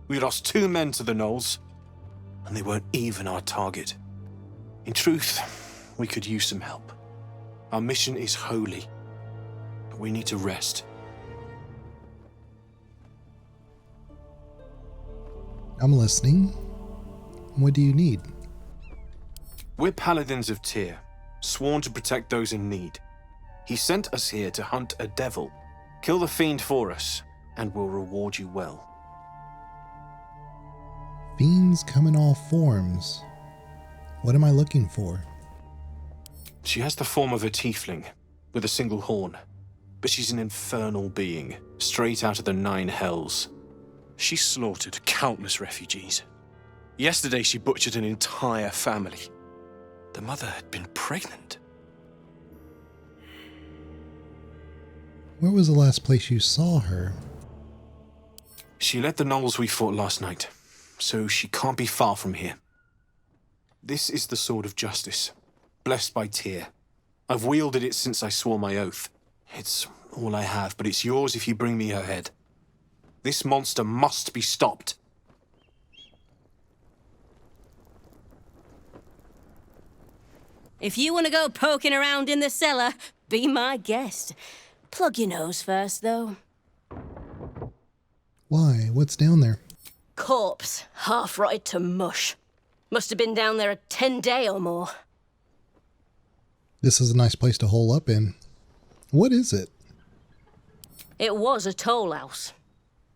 We lost 2 men to the Knolls, and they weren't even our target. In truth, we could use some help. Our mission is holy, but we need to rest. I'm listening. What do you need? We're paladins of Tyr, sworn to protect those in need. He sent us here to hunt a devil. Kill the fiend for us, and we'll reward you well. Fiends come in all forms. What am I looking for? She has the form of a tiefling, with a single horn. But she's an infernal being, straight out of the 9 hells. She slaughtered countless refugees. Yesterday she butchered an entire family. The mother had been pregnant. Where was the last place you saw her? She led the Knolls we fought last night, so she can't be far from here. This is the Sword of Justice, blessed by Tyr. I've wielded it since I swore my oath. It's all I have, but it's yours if you bring me her head. This monster must be stopped. If you want to go poking around in the cellar, be my guest. Plug your nose first, though. Why? What's down there? Corpse, half rotted to mush. Must have been down there a 10-day or more. This is a nice place to hole up in. What is it? It was a toll house.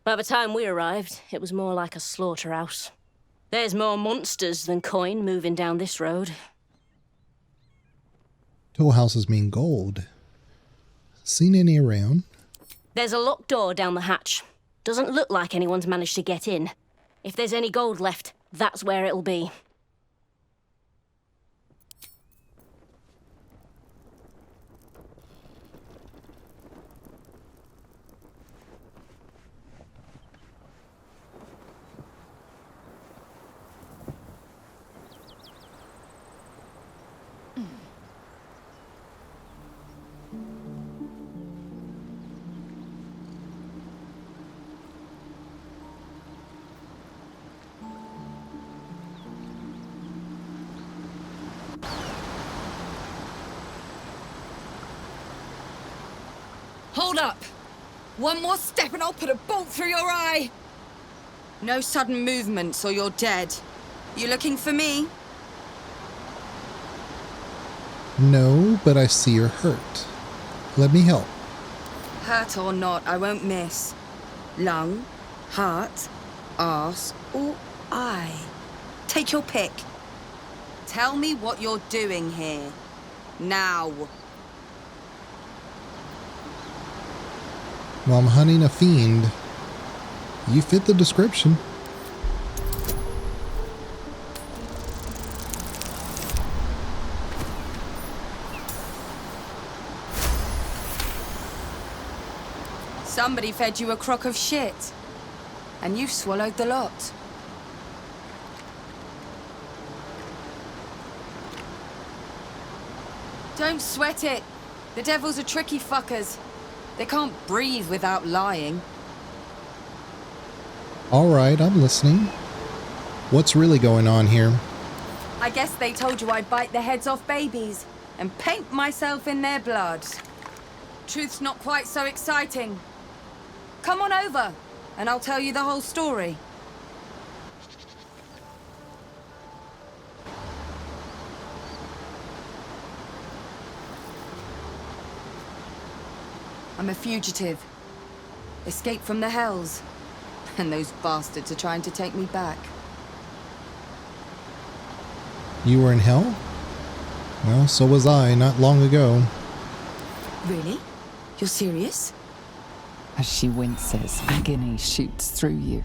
By the time we arrived, it was more like a slaughterhouse. There's more monsters than coin moving down this road. Toll houses mean gold. Seen any around? There's a locked door down the hatch. Doesn't look like anyone's managed to get in. If there's any gold left, that's where it'll be. Hold up! One more step and I'll put a bolt through your eye! No sudden movements or you're dead. You looking for me? No, but I see you're hurt. Let me help. Hurt or not, I won't miss. Lung, heart, arse, or eye. Take your pick. Tell me what you're doing here. Now. Well, I'm hunting a fiend. You fit the description. Somebody fed you a crock of shit, and you swallowed the lot. Don't sweat it. The devils are tricky fuckers. They can't breathe without lying. Alright, I'm listening. What's really going on here? I guess they told you I'd bite the heads off babies and paint myself in their blood. Truth's not quite so exciting. Come on over, and I'll tell you the whole story. I'm a fugitive. Escaped from the Hells. And those bastards are trying to take me back. You were in hell? Well, so was I, not long ago. Really? You're serious? As she winces, agony shoots through you,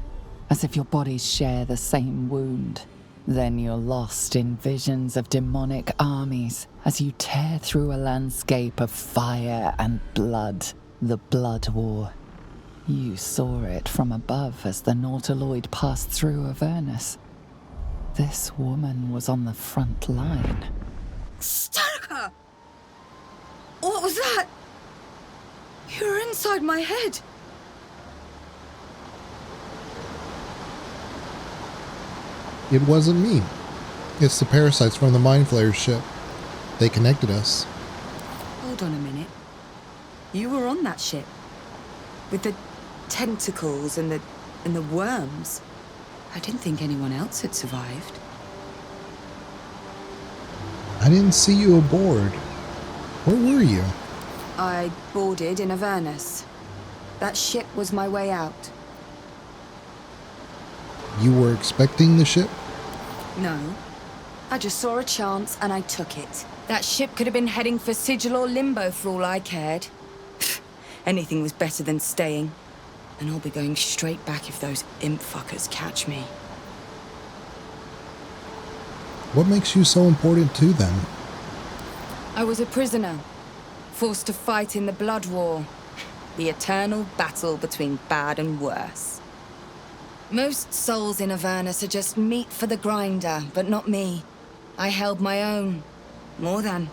as if your bodies share the same wound. Then you're lost in visions of demonic armies as you tear through a landscape of fire and blood, the Blood War. You saw it from above as the Nautiloid passed through Avernus. This woman was on the front line. Starka! What was that? You were inside my head. It wasn't me. It's the parasites from the Mind Flayer ship. They connected us. Hold on a minute. You were on that ship? With the tentacles and the worms? I didn't think anyone else had survived. I didn't see you aboard. Where were you? I boarded in Avernus. That ship was my way out. You were expecting the ship? No. I just saw a chance and I took it. That ship could have been heading for Sigil or Limbo for all I cared. Anything was better than staying. And I'll be going straight back if those imp fuckers catch me. What makes you so important to them? I was a prisoner, forced to fight in the Blood War. The eternal battle between bad and worse. Most souls in Avernus are just meat for the grinder, but not me. I held my own. More than.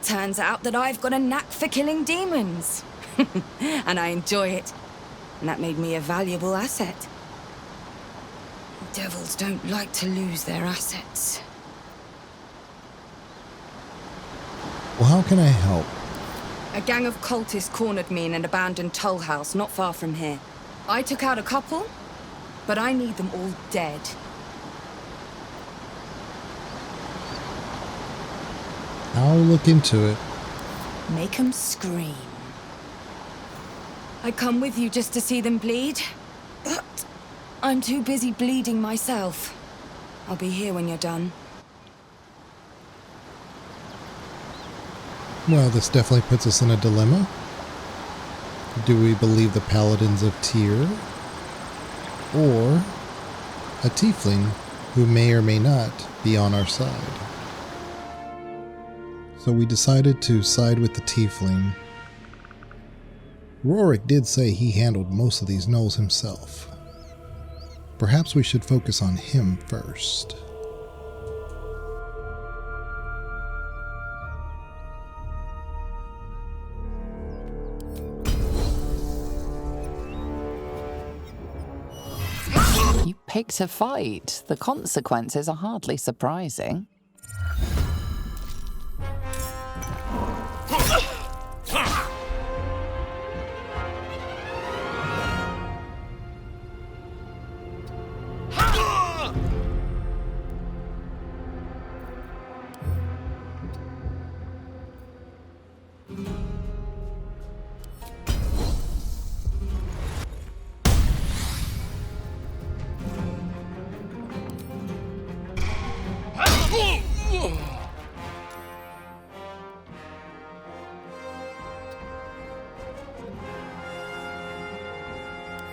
Turns out that I've got a knack for killing demons. And I enjoy it. And that made me a valuable asset. Devils don't like to lose their assets. Well, how can I help? A gang of cultists cornered me in an abandoned toll house not far from here. I took out a couple, but I need them all dead. I'll look into it. Make 'em scream. I come with you just to see them bleed, but I'm too busy bleeding myself. I'll be here when you're done. Well, this definitely puts us in a dilemma. Do we believe the paladins of Tyr? Or a tiefling who may or may not be on our side? So we decided to side with the tiefling. Rorik did say he handled most of these gnolls himself. Perhaps we should focus on him first. You picked a fight. The consequences are hardly surprising.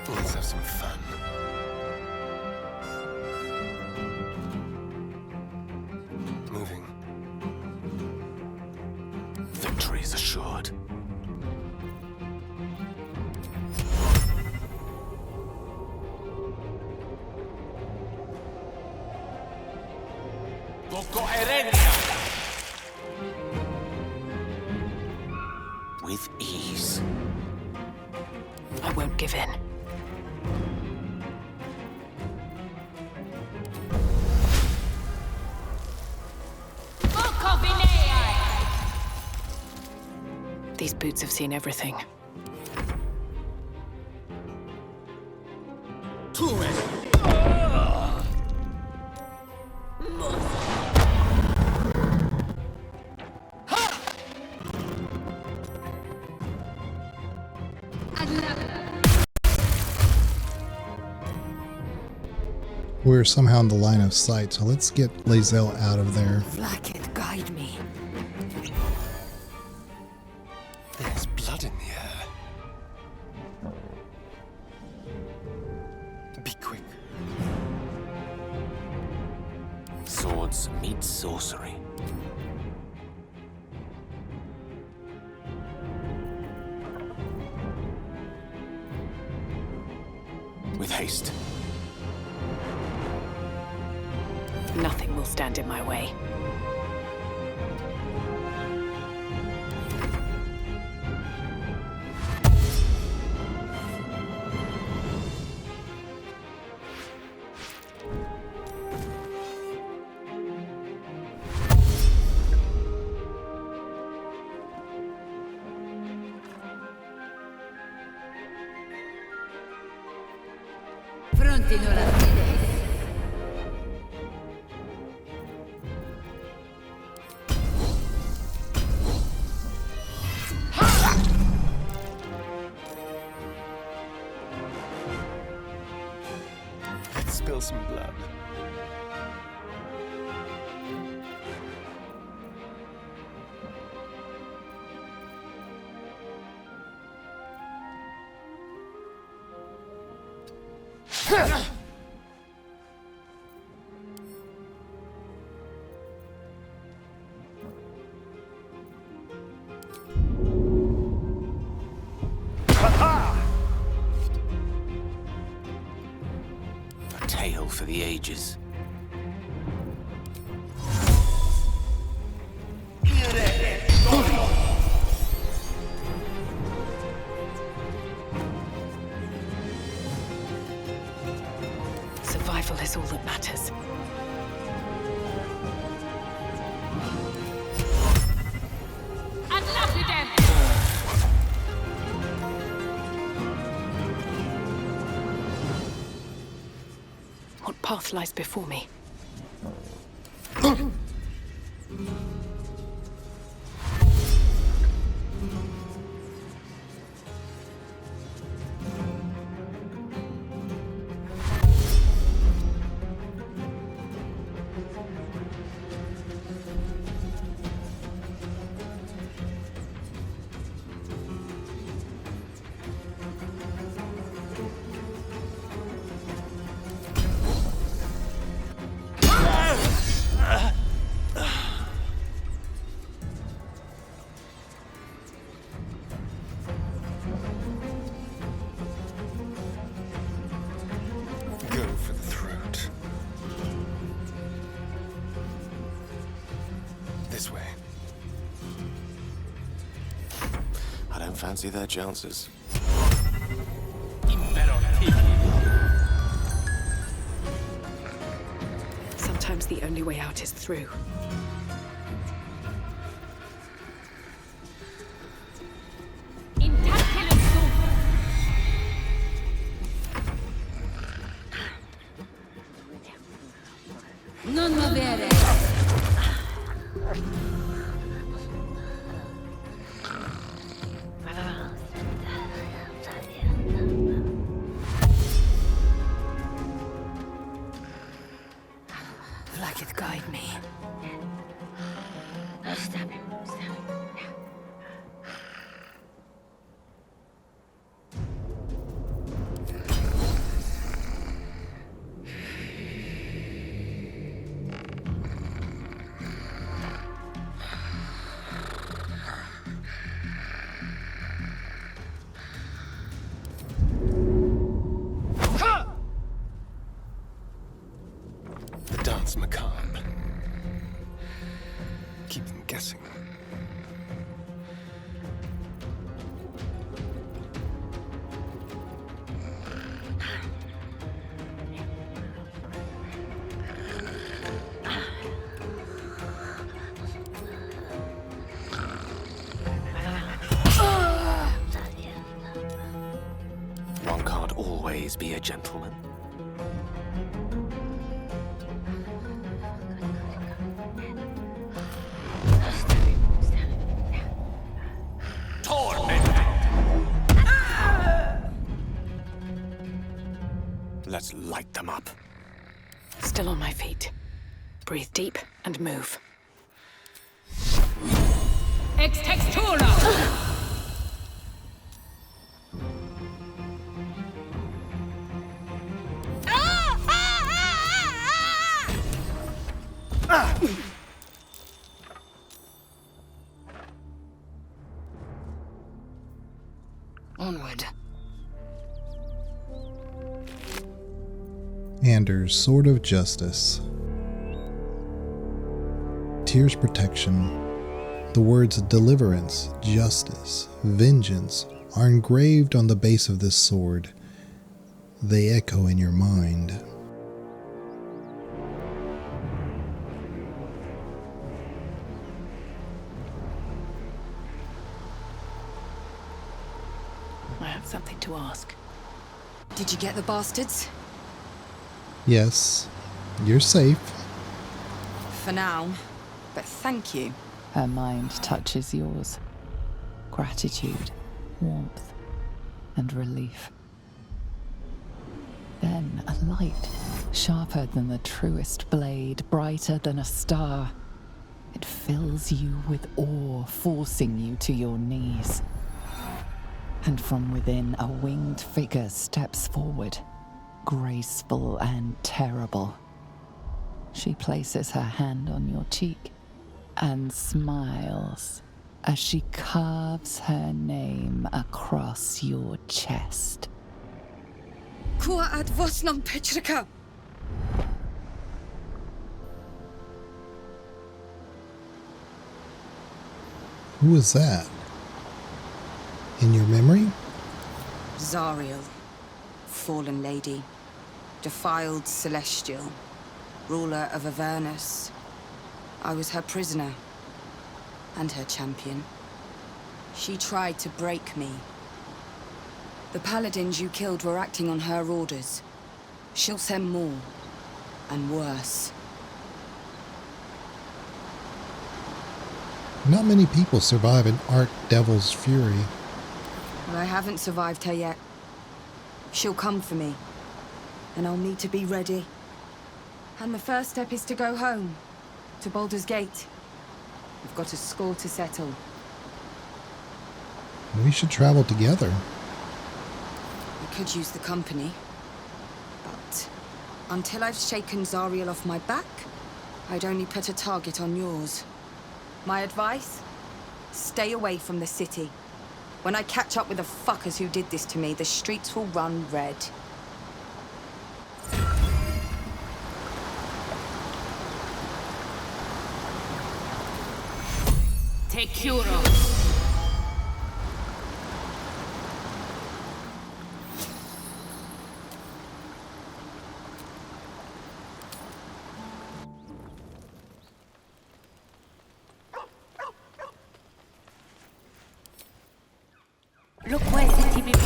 Let's have some fun. Moving. Victory is assured. With ease. I won't give in. These boots have seen everything. We're somehow in the line of sight, so let's get Lae'zel out of there. Vlaakith, guide me. There's blood in the air. Be quick. Swords meet sorcery. With haste. Nothing will stand in my way. Pronti non la fide. Let's spill some blood. A tale for the ages. Survival is all that matters. path lies before me. Go for the throat. This way. I don't fancy their chances. Sometimes the only way out is through. Non muovere! Like it guide me. The dance macabre. Keep them guessing. One can't always be a gentleman. Let's light them up. Still on my feet. Breathe deep and move. Ex textura! Onward. Anders' Sword of Justice. Tyr's protection. The words deliverance, justice, vengeance are engraved on the base of this sword. They echo in your mind. I have something to ask. Did you get the bastards? Yes, you're safe. For now. But thank you. Her mind touches yours. Gratitude, warmth, and relief. Then a light, sharper than the truest blade, brighter than a star. It fills you with awe, forcing you to your knees. And from within, a winged figure steps forward, graceful and terrible. She places her hand on your cheek and smiles as she carves her name across your chest. Kua ad vos nam petrika. Who is that? In your memory? Zariel, fallen lady, defiled celestial, ruler of Avernus. I was her prisoner and her champion. She tried to break me. The paladins you killed were acting on her orders. She'll send more. and worse. Not many people survive an Archdevil's fury. But I haven't survived her yet. She'll come for me, and I'll need to be ready. And the first step is to go home, to Baldur's Gate. We've got a score to settle. We should travel together. I could use the company, but until I've shaken Zariel off my back, I'd only put a target on yours. My advice? Stay away from the city. When I catch up with the fuckers who did this to me, the streets will run red. Take Kuro. Look where the TB.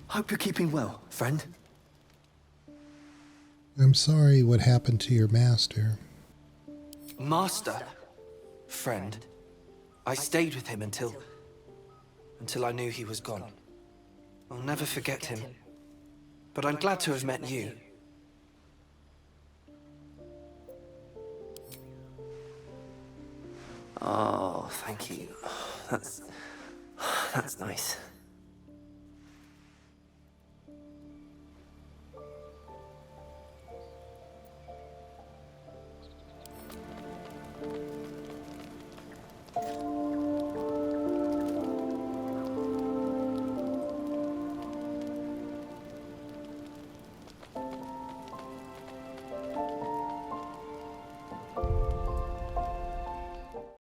Hope you're keeping well, friend. I'm sorry what happened to your master. Master? Friend? I stayed with him until I knew he was gone. I'll never forget him. But I'm glad to have met you. Oh, thank you. That's nice.